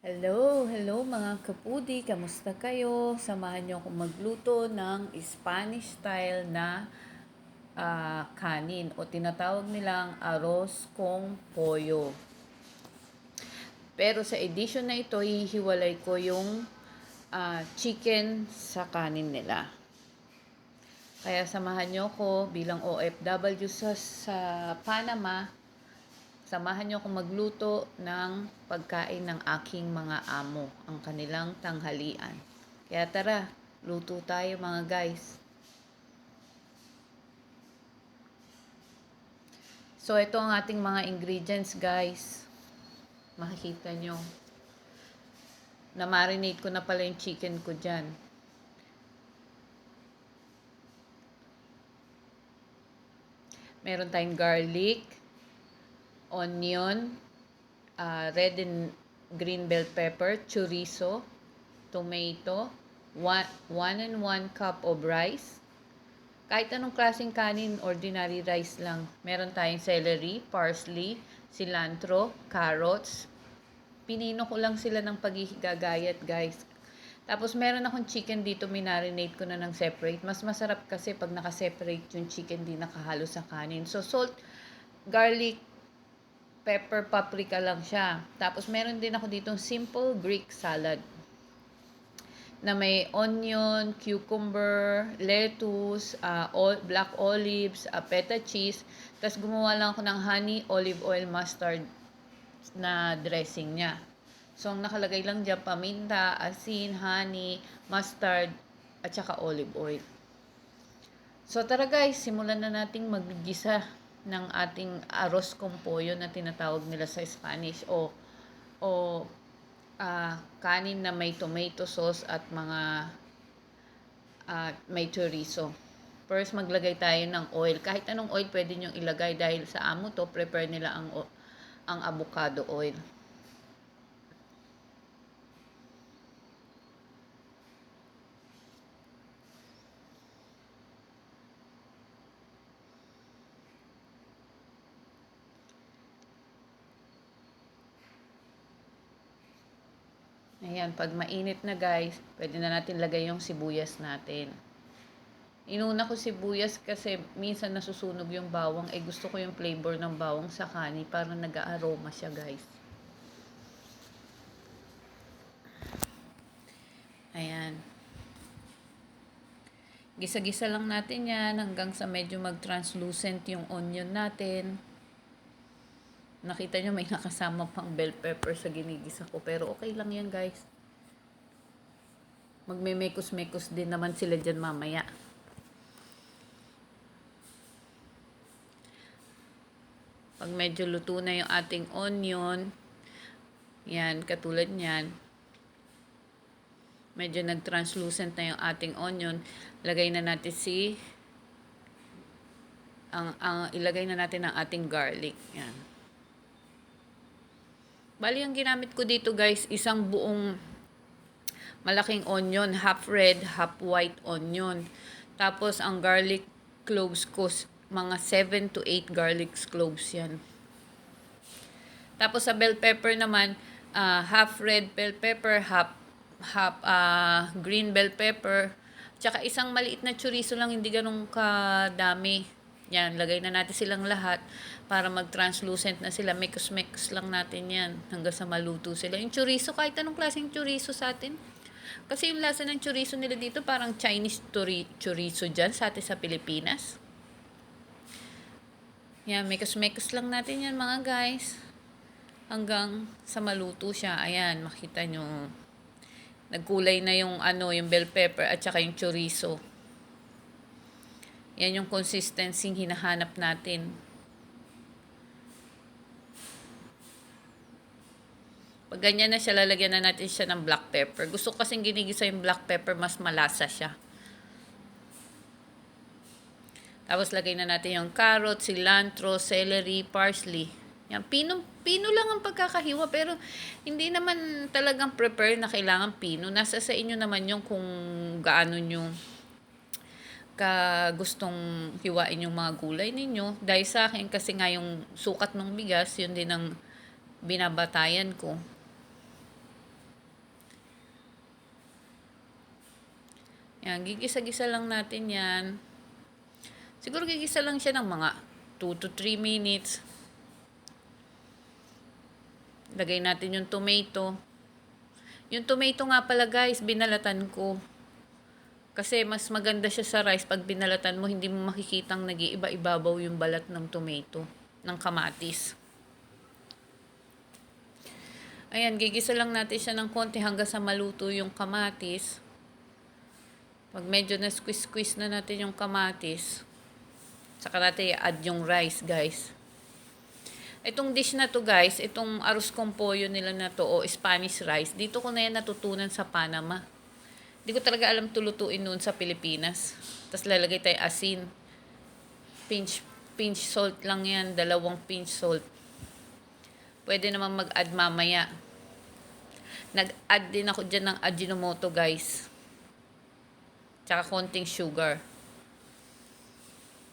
Hello mga kapudi, kamusta kayo? Samahan niyo akong magluto ng Spanish style na kanin o tinatawag nilang arroz kong pollo. Pero sa edition na ito, hihiwalay ko yung chicken sa kanin nila. Kaya samahan niyo ako bilang OFW sa Panama. Samahan niyo akong magluto ng pagkain ng aking mga amo, ang kanilang tanghalian. Kaya tara, luto tayo mga guys. So ito ang ating mga ingredients guys. Makikita nyo. Na-marinate ko na pala yung chicken ko dyan. Meron tayong garlic, onion, red and green bell pepper, chorizo, tomato, 1 cup of rice. Kahit anong klaseng kanin, ordinary rice lang. Meron tayong celery, parsley, cilantro, carrots. Pinino ko lang sila ng paghihigagayat, guys. Tapos meron akong chicken dito, minarinate ko na ng separate. Mas masarap kasi pag naka-separate yung chicken, di nakahalo sa kanin. So salt, garlic, pepper, paprika lang siya. Tapos meron din ako ditong simple Greek salad na may onion, cucumber, lettuce, black olives, feta cheese. Tapos gumawa lang ako ng honey, olive oil, mustard na dressing niya. So, ang nakalagay lang dyan, paminta, asin, honey, mustard, at saka olive oil. So, tara guys, simulan na nating maggisa ng ating arroz con pollo na tinatawag nila sa Spanish o kanin na may tomato sauce at mga may chorizo. First, maglagay tayo ng oil. Kahit anong oil pwede nyo ilagay dahil sa amo to, prepare nila ang avocado oil. Ayan, pag mainit na guys, pwede na natin lagay yung sibuyas natin. Inuna ko sibuyas kasi minsan nasusunog yung bawang. Gusto ko yung flavor ng bawang sa kanin para nag-aroma siya guys. Ayan. Gisa-gisa lang natin yan hanggang sa medyo mag-translucent yung onion natin. Nakita nyo may nakasama pang bell pepper sa ginigisa ko. Pero okay lang yan guys. Magme-mekos-mekos din naman sila dyan mamaya. Pag medyo luto na yung ating onion, yan, katulad nyan, medyo nag-translucent na yung ating onion, ilagay na natin ilagay na natin ang ating garlic. Yan. Bali, ang ginamit ko dito guys, isang buong malaking onion, half red, half white onion. Tapos, ang garlic cloves ko, mga 7 to 8 garlic cloves yan. Tapos, sa bell pepper naman, half red bell pepper, half green bell pepper. Tsaka isang maliit na chorizo lang, hindi ganun kadami. Yan, lagay na natin silang lahat para mag-translucent na sila. Mekos-mekos lang natin yan hanggang sa maluto sila. Yung chorizo, kahit anong klaseng chorizo sa atin. Kasi yung lasa ng chorizo nila dito parang Chinese chorizo dyan sa atin sa Pilipinas. Yan, mekos-mekos lang natin yan mga guys. Hanggang sa maluto siya. Ayan, makita nyo. Nagkulay na yung yung bell pepper at saka yung chorizo. Yan yung consistency hinahanap natin. Pag ganyan na siya, lalagyan na natin siya ng black pepper. Gusto ko kasing ginigisa yung black pepper, mas malasa siya. Tapos lagay na natin yung carrot, cilantro, celery, parsley. Yan, pino lang ang pagkakahiwa, pero hindi naman talagang prepare na kailangan pino. Nasa sa inyo naman yung kung gaano nyo gustong hiwain yung mga gulay ninyo. Dahil sa akin, kasi nga yung sukat ng bigas, yun din ang binabatayan ko. Yan, gigisa-gisa lang natin yan. Siguro gigisa lang siya ng mga 2 to 3 minutes. Lagay natin yung tomato. Yung tomato nga pala guys, binalatan ko. Kasi mas maganda siya sa rice pag binalatan mo, hindi mo makikitang nag-iiba-ibabaw yung balat ng tomato, ng kamatis. Ayan, gigisa lang natin siya ng konti hanggang sa maluto yung kamatis. Pag medyo na-squeeze-squeeze na natin yung kamatis, saka natin i-add yung rice, guys. Itong dish na to, guys, itong arroz con pollo nila na to, o Spanish rice, dito ko na yan natutunan sa Panama. Hindi ko talaga alam tulutuin noon sa Pilipinas. Tapos lalagay tayo asin. Pinch salt lang yan, 2 pinch salt. Pwede naman mag-add mamaya. Nag-add din ako dyan ng Ajinomoto, guys. Tsaka konting sugar.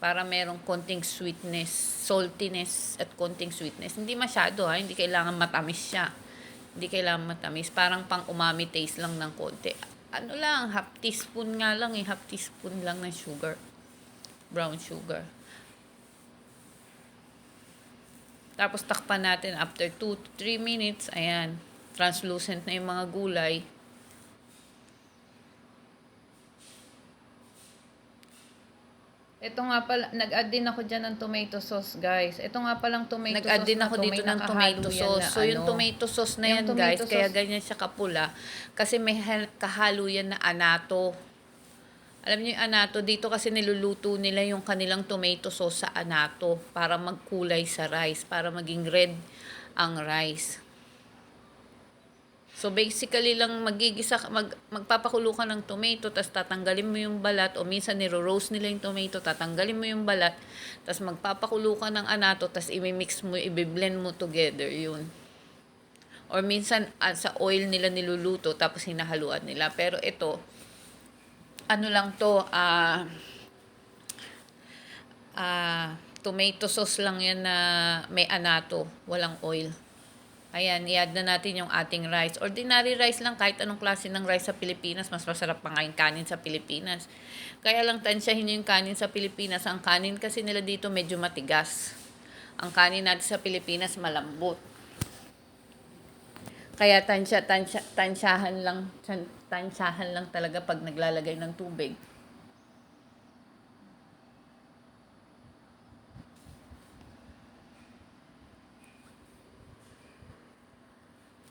Para merong konting sweetness, saltiness, at konting sweetness. Hindi masyado, ha. Hindi kailangan matamis siya. Hindi kailangan matamis. Parang pang umami taste lang ng konti. Ano lang, half teaspoon nga lang eh. Half teaspoon lang ng sugar. Brown sugar. Tapos takpan natin after 2 to 3 minutes. Ayan. Translucent na yung mga gulay. Ito nga pala, nag-add din ako dyan ng tomato sauce, guys. Ito nga palang tomato sauce na to. Nag-add din ako dito ng tomato sauce. So, yung tomato sauce na yan, guys, kaya ganyan siya kapula. Kasi may kahalo yan na anato. Alam niyo yung anato, dito kasi niluluto nila yung kanilang tomato sauce sa anato para magkulay sa rice, para maging red ang rice. So basically lang magpapakulo ka ng tomato, tapos tatanggalin mo yung balat, o minsan niro-roast nila yung tomato, tatanggalin mo yung balat, tapos magpapakulo ka ng anato, tapos i-mix mo, i-blend mo together yun. Or minsan sa oil nila niluluto, tapos hinahaluan nila. Pero ito, ano lang to, tomato sauce lang yan na may anato, walang oil. Ayan, i-add na natin yung ating rice. Ordinary rice lang, kahit anong klase ng rice sa Pilipinas. Mas masarap pa nga yung kanin sa Pilipinas. Kaya lang tansyahin nyo yung kanin sa Pilipinas. Ang kanin kasi nila dito medyo matigas. Ang kanin natin sa Pilipinas malambot. Kaya tansyahan lang talaga pag naglalagay ng tubig.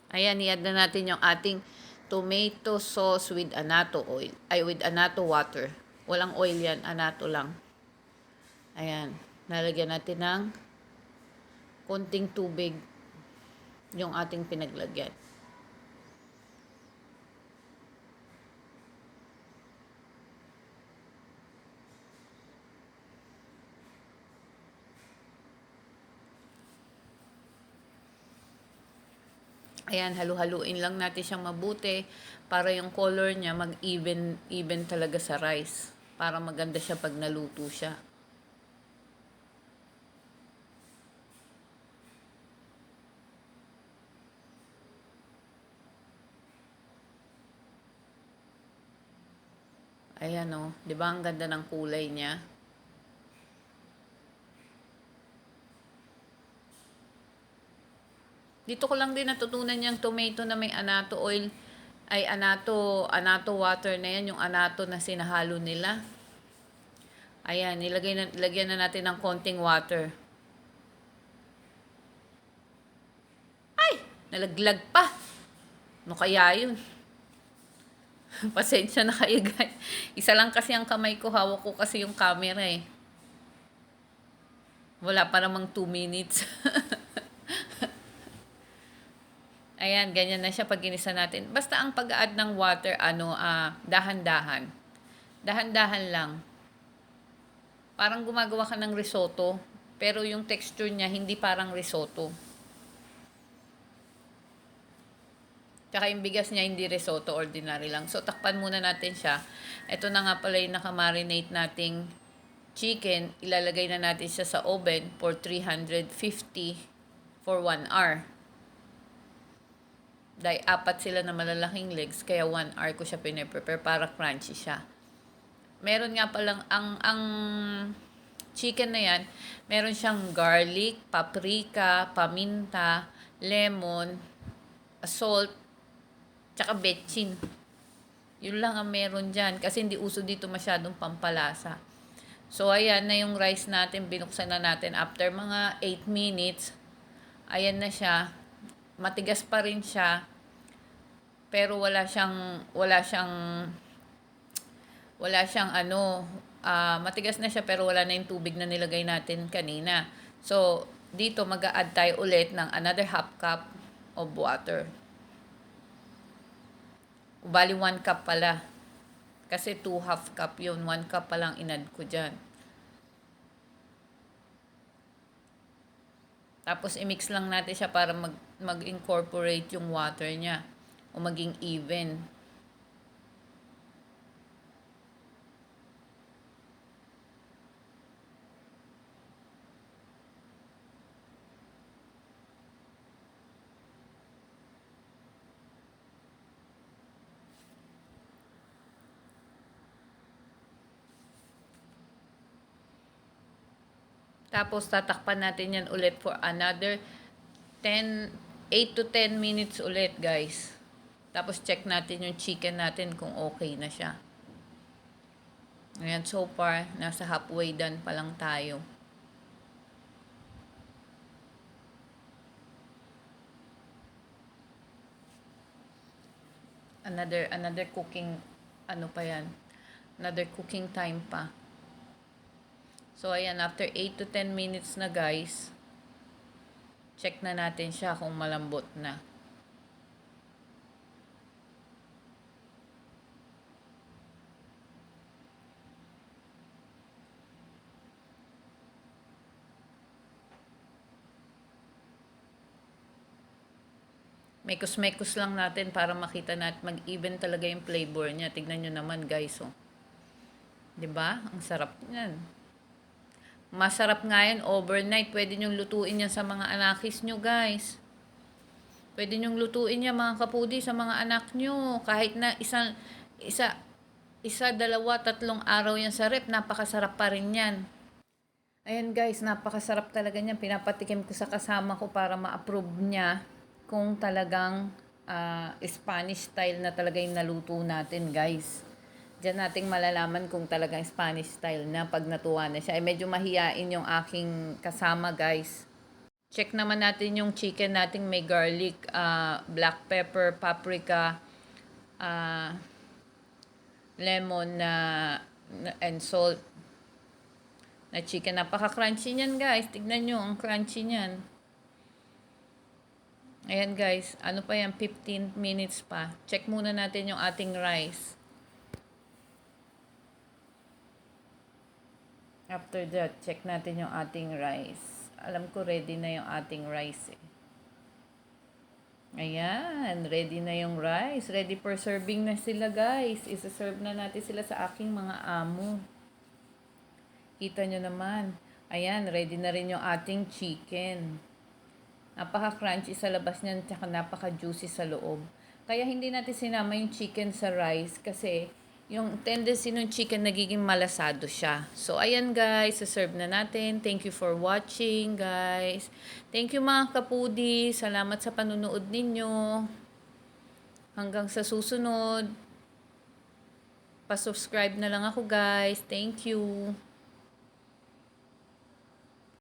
Ayan, i-add na natin yung ating tomato sauce with anato oil. Ay, with anato water. Walang oil yan, anato lang. Ayan, nalagyan natin ng konting tubig yung ating pinaglagyan. Ayan, halu-haluin lang natin siyang mabuti para yung color niya mag-even talaga sa rice. Para maganda siya pag naluto siya. Ayan o, di ba ang ganda ng kulay niya? Dito ko lang din natutunan yung tomato na may anato oil, ay anato water na yan, yung anato na sinahalo nila. Ayan, lagyan na natin ng konting water. Ay, nalaglag pa. Ano kaya yun? Pasensya na kayo guys. Isa lang kasi ang kamay ko, hawak ko kasi yung camera eh. Wala pa namang 2 minutes. Ayan, ganyan na siya pag ginisa natin. Basta ang pag-add ng water, dahan-dahan. Dahan-dahan lang. Parang gumagawa ka ng risotto, pero yung texture niya hindi parang risotto. Tsaka yung bigas niya hindi risotto, ordinary lang. So, takpan muna natin siya. Ito na nga pala yung nakamarinate nating chicken. Ilalagay na natin siya sa oven for 350 for 1 hour. Dahil 4 sila na malalaking legs, kaya 1 hour ko siya pinaprepare para crunchy siya. meron nga palang, ang chicken na yan, meron siyang garlic, paprika, paminta, lemon, salt, tsaka betchin. Yun lang ang meron dyan. Kasi hindi uso dito masyadong pampalasa. So, ayan na yung rice natin. Binuksan na natin after mga 8 minutes. Ayan na siya. Matigas pa rin siya. Pero wala siyang matigas na siya pero wala na yung tubig na nilagay natin kanina. So, dito mag-a-add tayo ulit ng another half cup of water. Bali 1 cup pala. Kasi 2 half cup yun. 1 cup pa lang in-add ko dyan. Tapos i-mix lang natin siya para mag-incorporate yung water niya. O maging even. Tapos tatakpan natin yan ulit for another 8 to 10 minutes ulit, guys. Tapos check natin yung chicken natin kung okay na siya. Ayan, so far, nasa halfway done pa lang tayo. Another cooking, pa yan? Another cooking time pa. So, ayan, after 8 to 10 minutes na, guys, check na natin siya kung malambot na. Mekos-mekos lang natin para makita natin mag-even talaga yung flavor niya. Tignan nyo naman, guys, oh. 'Di ba? Ang sarap niyan. Masarap nga yan overnight. Pwede nyong lutuin yan sa mga anakis nyo, guys. Pwede nyong lutuin yan, mga kapudi, sa mga anak nyo. Kahit na isa, 2, 3 araw yan sa rep, napakasarap pa rin yan. Ayan, guys, napakasarap talaga niyan. Pinapatikim ko sa kasama ko para ma-approve niya kung talagang Spanish style na talaga yung naluto natin, guys. Diyan nating malalaman kung talagang Spanish style na pag natuwa na siya. Ay medyo mahiyain yung aking kasama, guys. Check naman natin yung chicken nating may garlic, black pepper, paprika, lemon and salt na chicken. Napaka-crunchy niyan, guys. Tignan nyo, ang crunchy niyan. Ayan, guys. Ano pa yan? 15 minutes pa. Check muna natin yung ating rice. After that, check natin yung ating rice. Alam ko ready na yung ating rice eh. Ayan, ready na yung rice. Ready for serving na sila, guys. Isa-serve na natin sila sa aking mga amo. Kita nyo naman. Ayan, ready na rin yung ating chicken. Napaka-crunchy sa labas niyan, tsaka napaka-juicy sa loob. Kaya hindi natin sinama yung chicken sa rice kasi yung tendency ng chicken nagiging malasado siya. So, ayan, guys, serve na natin. Thank you for watching, guys. Thank you, mga kapudi. Salamat sa panunood ninyo. Hanggang sa susunod. Pa-subscribe na lang ako, guys. Thank you.